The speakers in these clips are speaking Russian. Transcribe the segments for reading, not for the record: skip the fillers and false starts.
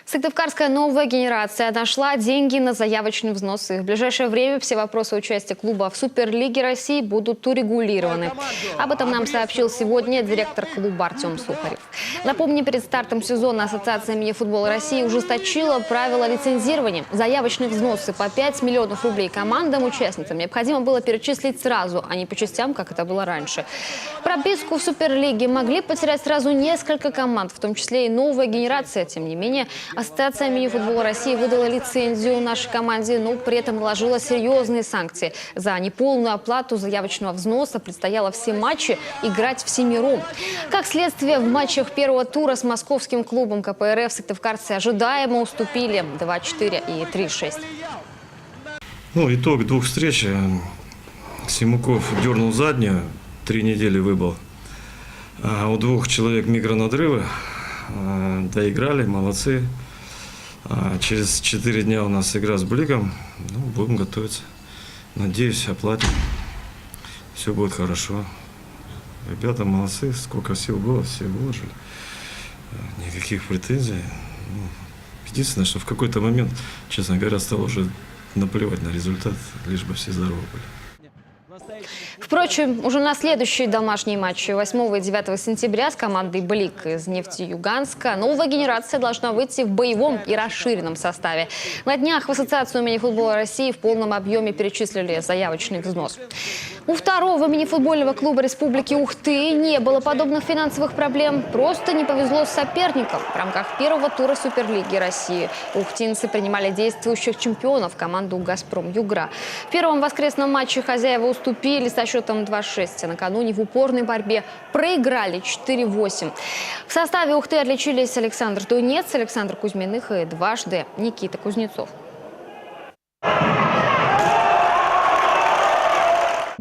Сыктывкарская новая генерация нашла деньги на заявочные взносы. В ближайшее время все вопросы участия клуба в Суперлиге России будут урегулированы. Об этом нам сообщил сегодня директор клуба Артем Сухарев. Напомним, перед стартом сезона Ассоциация мини-футбола России ужесточила правила лицензирования. Заявочные взносы по 5 миллионов рублей командам-участницам необходимо было перечислить сразу, а не по частям, как это было раньше. Прописку в Суперлиге могли потерять сразу несколько команд, в том числе и новая генерация. Тем не менее, Ассоциация мини-футбола России выдала лицензию нашей команде, но при этом наложила серьезные санкции. За неполную оплату заявочного взноса предстояло все матчи играть всемиром. Как следствие, в матчах первого тура с московским клубом КПРФ сыктывкарцы ожидаемо уступили 2-4 и 3-6. Итог двух встреч. Симуков дернул заднюю, 3 недели выбыл. А у двух человек микронадрывы. Доиграли, молодцы. Через 4 дня у нас игра с Бликом. Будем готовиться. Надеюсь, оплатим. Все будет хорошо. Ребята молодцы, сколько сил было, все выложили. Никаких претензий. Единственное, что в какой-то момент, честно говоря, стало уже наплевать на результат, лишь бы все здоровы были. Впрочем, уже на следующие домашние матчи 8 и 9 сентября с командой «Блик» из Нефтеюганска новая генерация должна выйти в боевом и расширенном составе. На днях в Ассоциацию мини-футбола России в полном объеме перечислили заявочный взнос. У второго мини-футбольного клуба Республики Ухты не было подобных финансовых проблем. Просто не повезло с соперником. В рамках первого тура Суперлиги России ухтинцы принимали действующих чемпионов команду «Газпром-Югра». В первом воскресном матче хозяева уступили со счетом 2-6. Накануне в упорной борьбе проиграли 4-8. В составе Ухты отличились Александр Дунец, Александр Кузьминых и дважды Никита Кузнецов.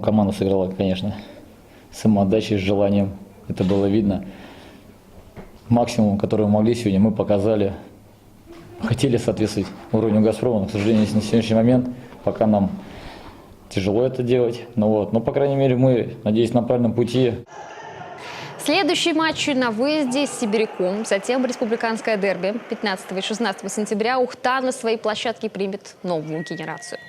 Команда сыграла, конечно, с самоотдачей, с желанием. Это было видно. Максимум, который мы могли сегодня, мы показали. Хотели соответствовать уровню «Газпрома», но, к сожалению, на сегодняшний момент пока нам тяжело это делать. Но, по крайней мере, мы, надеюсь, на правильном пути. Следующие матчи на выезде с Сибиряком, затем республиканское дерби. 15 и 16 сентября Ухта на своей площадке примет новую генерацию.